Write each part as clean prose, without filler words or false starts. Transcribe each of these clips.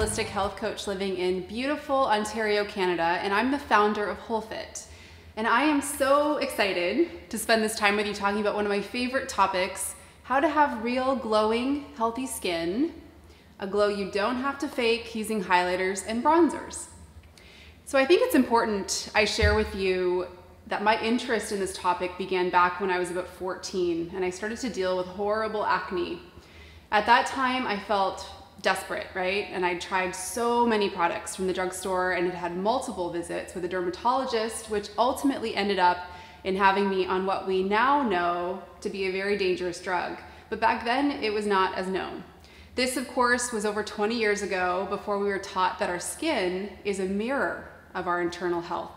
holistic health coach living in beautiful Ontario, Canada, and I'm the founder of WholeFit. And I am so excited to spend this time with you talking about one of my favorite topics, how to have real glowing, healthy skin, a glow you don't have to fake using highlighters and bronzers. So I think it's important I share with you that my interest in this topic began back when I was about 14 and I started to deal with horrible acne. At that time, I felt desperate, right? And I tried so many products from the drugstore and had multiple visits with a dermatologist, which ultimately ended up in having me on what we now know to be a very dangerous drug. But back then, it was not as known. This, of course, was over 20 years ago, before we were taught that our skin is a mirror of our internal health.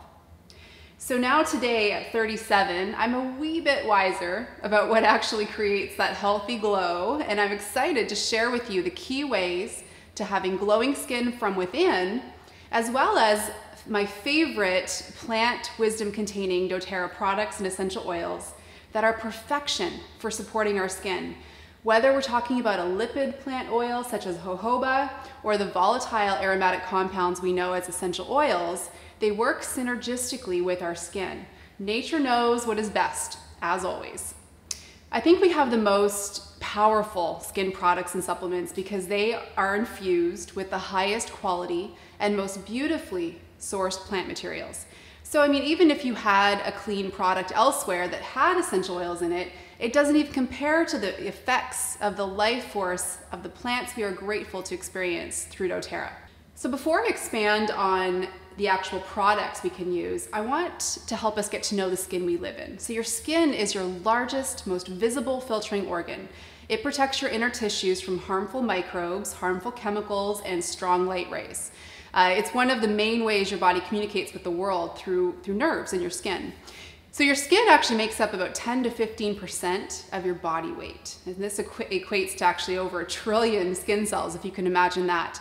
So now today at 37, I'm a wee bit wiser about what actually creates that healthy glow, and I'm excited to share with you the key ways to having glowing skin from within, as well as my favorite plant wisdom containing doTERRA products and essential oils that are perfection for supporting our skin. Whether we're talking about a lipid plant oil such as jojoba or the volatile aromatic compounds we know as essential oils, they work synergistically with our skin. Nature knows what is best, as always. I think we have the most powerful skin products and supplements because they are infused with the highest quality and most beautifully sourced plant materials. So I mean, even if you had a clean product elsewhere that had essential oils in it, it doesn't even compare to the effects of the life force of the plants we are grateful to experience through doTERRA. So before I expand on the actual products we can use, I want to help us get to know the skin we live in. So your skin is your largest, most visible filtering organ. It protects your inner tissues from harmful microbes, harmful chemicals, and strong light rays. It's one of the main ways your body communicates with the world through nerves in your skin. So your skin actually makes up about 10 to 15% of your body weight. And this equates to actually over 1 trillion skin cells, if you can imagine that.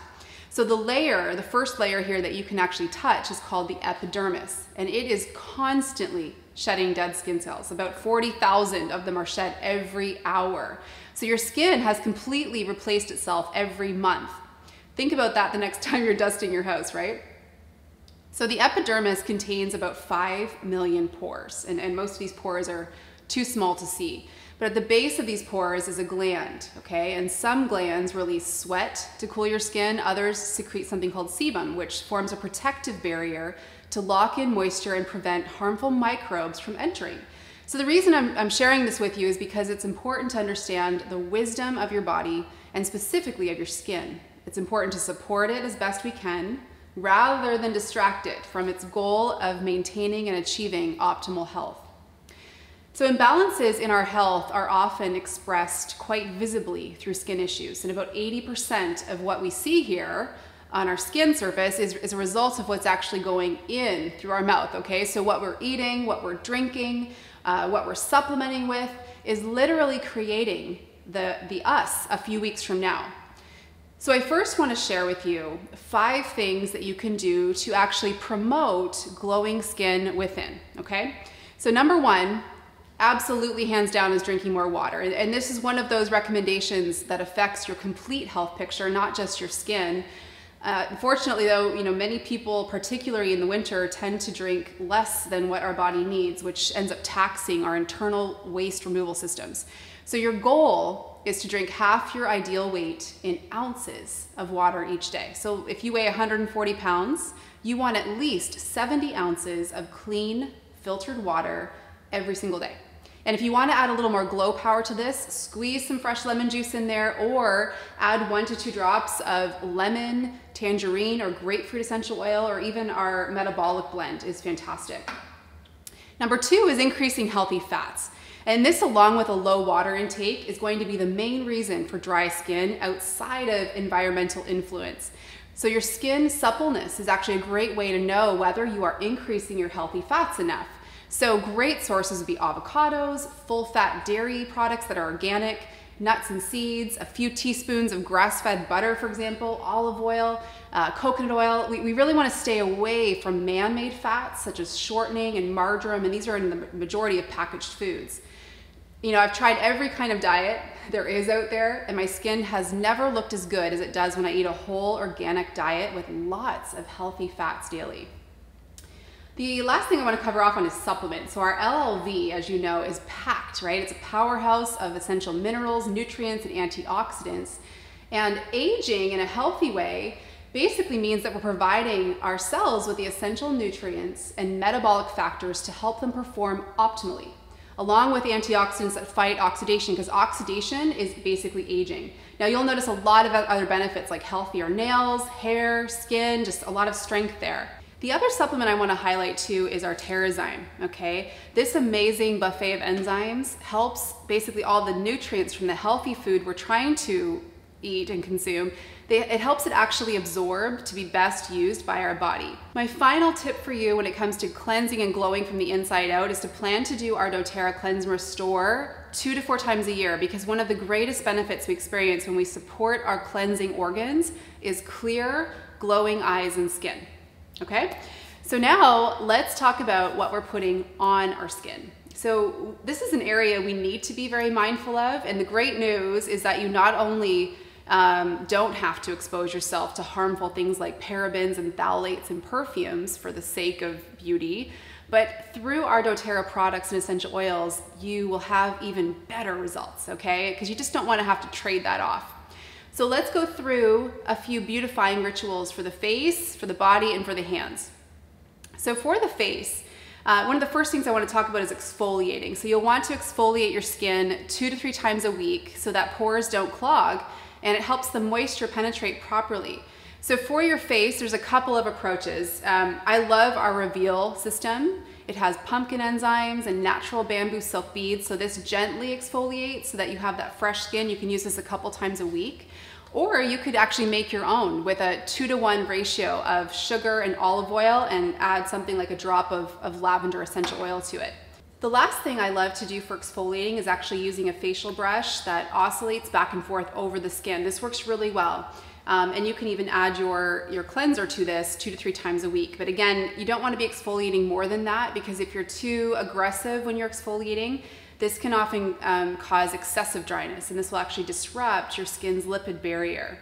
So the first layer here that you can actually touch is called the epidermis, and it is constantly shedding dead skin cells. About 40,000 of them are shed every hour. So your skin has completely replaced itself every month. Think about that the next time you're dusting your house, right? So the epidermis contains about 5 million pores, and most of these pores are too small to see. But at the base of these pores is a gland, okay? And some glands release sweat to cool your skin, others secrete something called sebum, which forms a protective barrier to lock in moisture and prevent harmful microbes from entering. So the reason I'm sharing this with you is because it's important to understand the wisdom of your body and specifically of your skin. It's important to support it as best we can, rather than distract it from its goal of maintaining and achieving optimal health. So imbalances in our health are often expressed quite visibly through skin issues, and about 80% of what we see here on our skin surface is a result of what's actually going in through our mouth, okay? So what we're eating, what we're drinking, what we're supplementing with is literally creating the us a few weeks from now. So I first want to share with you 5 things that you can do to actually promote glowing skin within, okay? So number 1, absolutely hands down, is drinking more water. And this is one of those recommendations that affects your complete health picture, not just your skin. Unfortunately though, many people, particularly in the winter, tend to drink less than what our body needs, which ends up taxing our internal waste removal systems. So your goal is to drink half your ideal weight in ounces of water each day. So if you weigh 140 pounds, you want at least 70 ounces of clean, filtered water every single day. And if you want to add a little more glow power to this, squeeze some fresh lemon juice in there, or add 1 to 2 drops of lemon, tangerine, or grapefruit essential oil, or even our metabolic blend is fantastic. Number 2 is increasing healthy fats. And this, along with a low water intake, is going to be the main reason for dry skin outside of environmental influence. So your skin suppleness is actually a great way to know whether you are increasing your healthy fats enough. So great sources would be avocados, full-fat dairy products that are organic, nuts and seeds, a few teaspoons of grass-fed butter, for example, olive oil, coconut oil. We really want to stay away from man-made fats such as shortening and marjoram, and these are in the majority of packaged foods. You know, I've tried every kind of diet there is out there, and my skin has never looked as good as it does when I eat a whole organic diet with lots of healthy fats daily. The last thing I want to cover off on is supplements. So our LLV, as you know, is packed, right? It's a powerhouse of essential minerals, nutrients, and antioxidants. And aging in a healthy way basically means that we're providing our cells with the essential nutrients and metabolic factors to help them perform optimally, along with antioxidants that fight oxidation, because oxidation is basically aging. Now you'll notice a lot of other benefits like healthier nails, hair, skin, just a lot of strength there. The other supplement I want to highlight too is our Terrazyme, okay? This amazing buffet of enzymes helps basically all the nutrients from the healthy food we're trying to eat and consume. It helps it actually absorb to be best used by our body. My final tip for you when it comes to cleansing and glowing from the inside out is to plan to do our doTERRA Cleanse and Restore 2 to 4 times a year, because one of the greatest benefits we experience when we support our cleansing organs is clear, glowing eyes and skin, okay? So now let's talk about what we're putting on our skin. So this is an area we need to be very mindful of, and the great news is that you not only don't have to expose yourself to harmful things like parabens and phthalates and perfumes for the sake of beauty, but through our doTERRA products and essential oils, you will have even better results, okay? Because you just don't want to have to trade that off. So let's go through a few beautifying rituals for the face, for the body, and for the hands. So for the face, one of the first things I want to talk about is exfoliating. So you'll want to exfoliate your skin 2 to 3 times a week so that pores don't clog, and it helps the moisture penetrate properly. So for your face, there's a couple of approaches. I love our Reveal system. It has pumpkin enzymes and natural bamboo silk beads, so this gently exfoliates so that you have that fresh skin. You can use this a couple times a week. Or you could actually make your own with a 2-to-1 ratio of sugar and olive oil and add something like a drop of lavender essential oil to it. The last thing I love to do for exfoliating is actually using a facial brush that oscillates back and forth over the skin. This works really well. And you can even add your cleanser to this 2 to 3 times a week. But again, you don't want to be exfoliating more than that, because if you're too aggressive when you're exfoliating, this can often cause excessive dryness, and this will actually disrupt your skin's lipid barrier.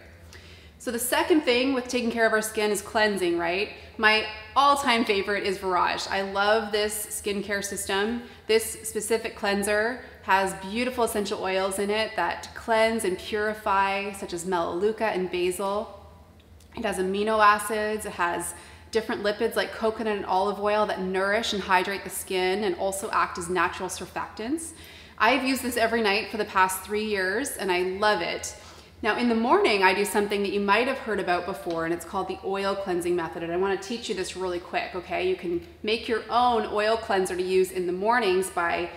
So the second thing with taking care of our skin is cleansing, right? My all-time favorite is Virage. I love this skincare system. This specific cleanser has beautiful essential oils in it that cleanse and purify, such as melaleuca and basil. It has amino acids, it has different lipids like coconut and olive oil that nourish and hydrate the skin and also act as natural surfactants. I've used this every night for the past 3 years and I love it. Now in the morning, I do something that you might have heard about before, and it's called the oil cleansing method. And I want to teach you this really quick, okay? You can make your own oil cleanser to use in the mornings by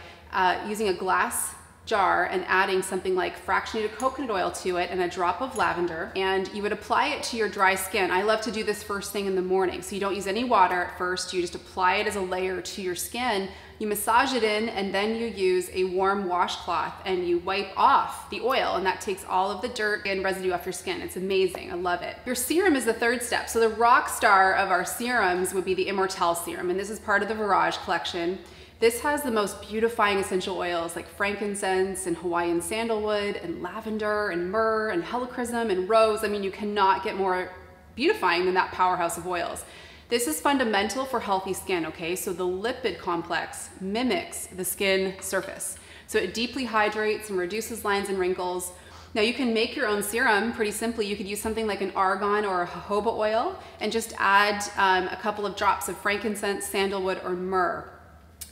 using a glass jar and adding something like fractionated coconut oil to it and a drop of lavender, and you would apply it to your dry skin. I love to do this first thing in the morning. So you don't use any water at first, you just apply it as a layer to your skin. You massage it in, and then you use a warm washcloth and you wipe off the oil, and that takes all of the dirt and residue off your skin. It's amazing, I love it. Your serum is the third step. So the rock star of our serums would be the Immortelle Serum, and this is part of the Virage collection. This has the most beautifying essential oils like frankincense and Hawaiian sandalwood and lavender and myrrh and helichrysum and rose. I mean, you cannot get more beautifying than that powerhouse of oils. This is fundamental for healthy skin, okay? So the lipid complex mimics the skin surface. So it deeply hydrates and reduces lines and wrinkles. Now you can make your own serum pretty simply. You could use something like an argan or a jojoba oil and just add a couple of drops of frankincense, sandalwood, or myrrh.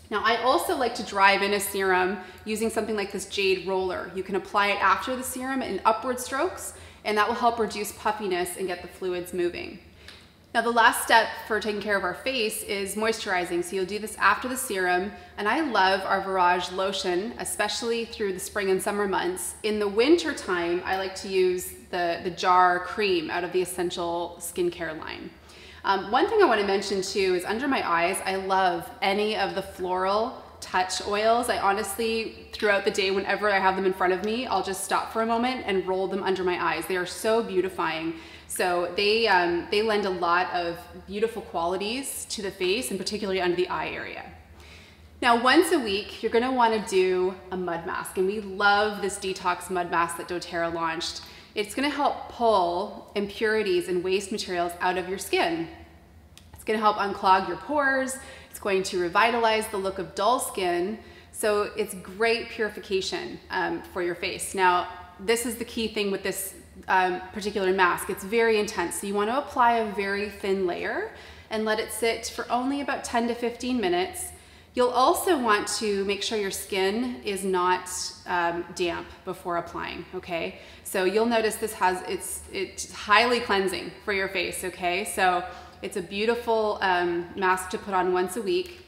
Now I also like to drive in a serum using something like this Jade Roller. You can apply it after the serum in upward strokes, and that will help reduce puffiness and get the fluids moving. Now the last step for taking care of our face is moisturizing. So you'll do this after the serum, and I love our Virage lotion, especially through the spring and summer months. In the winter time, I like to use the jar cream out of the Essential Skincare line. One thing I want to mention too is under my eyes, I love any of the floral touch oils. I honestly, throughout the day, whenever I have them in front of me, I'll just stop for a moment and roll them under my eyes. They are so beautifying. So they lend a lot of beautiful qualities to the face, and particularly under the eye area. Now, once a week, you're gonna wanna do a mud mask, and we love this detox mud mask that doTERRA launched. It's gonna help pull impurities and waste materials out of your skin. It's gonna help unclog your pores. It's going to revitalize the look of dull skin. So it's great purification for your face. Now, this is the key thing with this particular mask. It's very intense. So you wanna apply a very thin layer and let it sit for only about 10 to 15 minutes. You'll also want to make sure your skin is not damp before applying, okay? So you'll notice this it's highly cleansing for your face, okay? So it's a beautiful mask to put on once a week.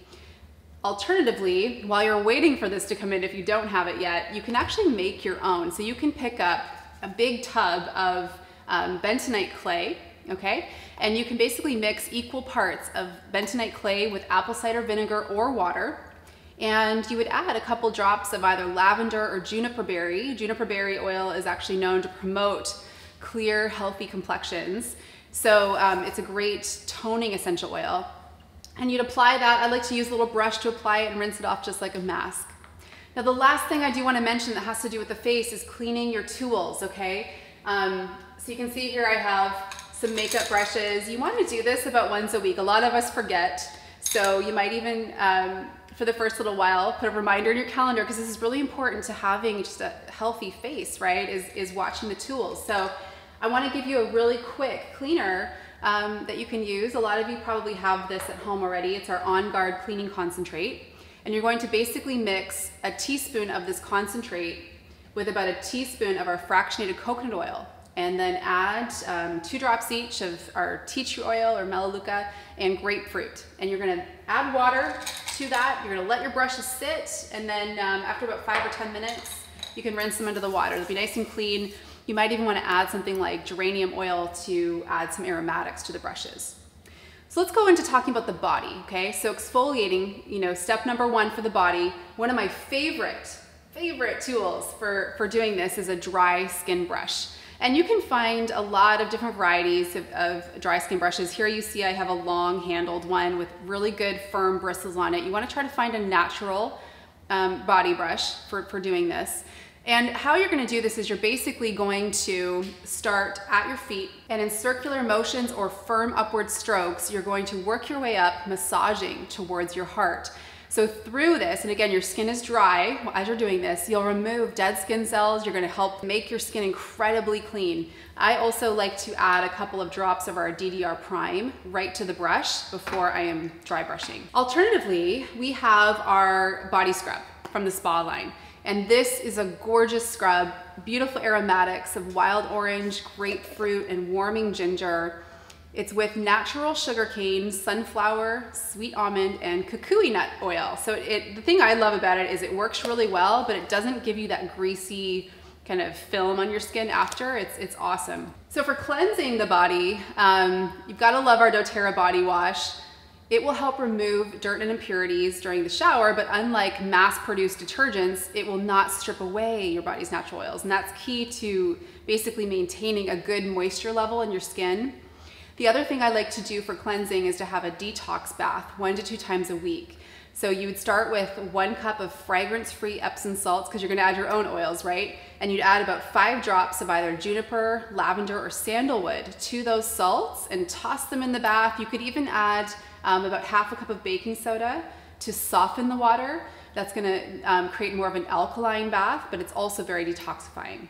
Alternatively, while you're waiting for this to come in, if you don't have it yet, you can actually make your own. So you can pick up a big tub of bentonite clay, okay? And you can basically mix equal parts of bentonite clay with apple cider vinegar or water. And you would add a couple drops of either lavender or juniper berry. Juniper berry oil is actually known to promote clear, healthy complexions. So it's a great toning essential oil. And you'd apply that. I like to use a little brush to apply it and rinse it off just like a mask. Now, the last thing I do want to mention that has to do with the face is cleaning your tools, okay? So you can see here I have some makeup brushes. You want to do this about once a week. A lot of us forget. So you might even, for the first little while, put a reminder in your calendar, because this is really important to having just a healthy face, right? Is watching the tools. So I want to give you a really quick cleaner that you can use. A lot of you probably have this at home already. It's our On Guard Cleaning Concentrate. And you're going to basically mix a teaspoon of this concentrate with about a teaspoon of our fractionated coconut oil. And then add 2 drops each of our tea tree oil or melaleuca and grapefruit. And you're gonna add water to that. You're gonna let your brushes sit, and then after about 5 or 10 minutes, you can rinse them into the water. They'll be nice and clean. You might even wanna add something like geranium oil to add some aromatics to the brushes. So let's go into talking about the body, okay? So exfoliating, you know, step number 1 for the body. One of my favorite tools for doing this is a dry skin brush. And you can find a lot of different varieties of dry skin brushes. Here you see I have a long handled one with really good firm bristles on it. You wanna try to find a natural body brush for doing this. And how you're gonna do this is you're basically going to start at your feet, and in circular motions or firm upward strokes, you're going to work your way up, massaging towards your heart. So through this, and again, your skin is dry as you're doing this, you'll remove dead skin cells. You're gonna help make your skin incredibly clean. I also like to add a couple of drops of our DDR Prime right to the brush before I am dry brushing. Alternatively, we have our body scrub from the Spa line. And this is a gorgeous scrub, beautiful aromatics of wild orange, grapefruit, and warming ginger. It's with natural sugarcane, sunflower, sweet almond, and kukui nut oil. So the thing I love about it is it works really well, but it doesn't give you that greasy kind of film on your skin after. It's awesome. So for cleansing the body, you've got to love our doTERRA body wash. It will help remove dirt and impurities during the shower, but unlike mass-produced detergents, it will not strip away your body's natural oils. And that's key to basically maintaining a good moisture level in your skin. The other thing I like to do for cleansing is to have a detox bath 1 to 2 times a week. So you would start with 1 cup of fragrance-free Epsom salts, because you're gonna add your own oils, right? And you'd add about 5 drops of either juniper, lavender, or sandalwood to those salts and toss them in the bath. You could even add about half a cup of baking soda to soften the water. That's gonna create more of an alkaline bath, but it's also very detoxifying.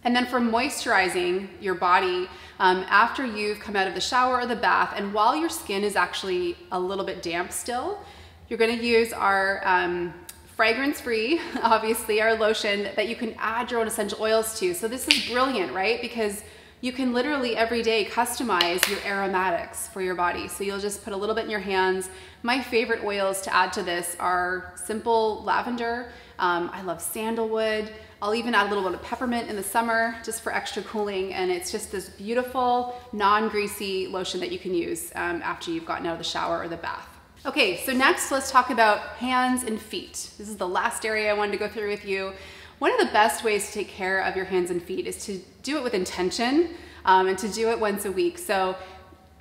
And then for moisturizing your body, after you've come out of the shower or the bath, and while your skin is actually a little bit damp still, you're gonna use our fragrance-free, obviously, our lotion that you can add your own essential oils to. So this is brilliant, right? Because you can literally every day customize your aromatics for your body. So you'll just put a little bit in your hands. My favorite oils to add to this are simple lavender. I love sandalwood. I'll even add a little bit of peppermint in the summer just for extra cooling. And it's just this beautiful, non-greasy lotion that you can use after you've gotten out of the shower or the bath. Okay, so next let's talk about hands and feet. This is the last area I wanted to go through with you. One of the best ways to take care of your hands and feet is to do it with intention and to do it once a week. So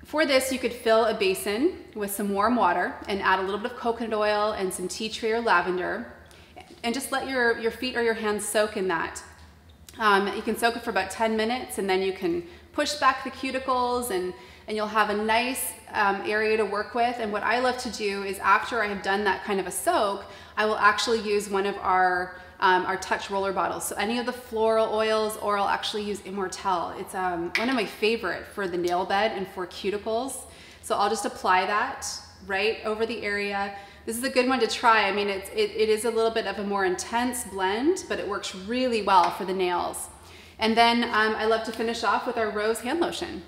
For this, you could fill a basin with some warm water and add a little bit of coconut oil and some tea tree or lavender, and just let your feet or your hands soak in that. You can soak it for about 10 minutes, and then you can push back the cuticles, and you'll have a nice area to work with. And what I love to do is, after I have done that kind of a soak, I will actually use one of our touch roller bottles. So any of the floral oils, or I'll actually use Immortelle. It's one of my favorite for the nail bed and for cuticles. So I'll just apply that right over the area. This is a good one to try. I mean, it is a little bit of a more intense blend, but it works really well for the nails. And then I love to finish off with our rose hand lotion.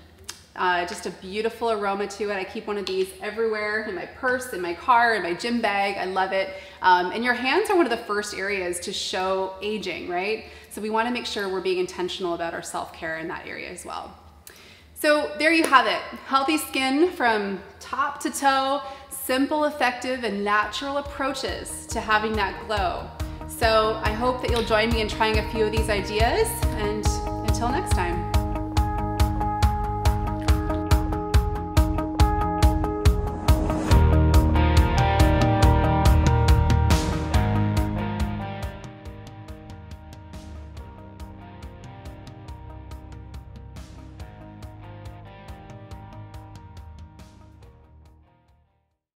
Just a beautiful aroma to it. I keep one of these everywhere, in my purse, in my car, in my gym bag. I love it. And your hands are one of the first areas to show aging, right? So we want to make sure we're being intentional about our self-care in that area as well. So there you have it. Healthy skin from top to toe, simple, effective, and natural approaches to having that glow. So I hope that you'll join me in trying a few of these ideas, and until next time.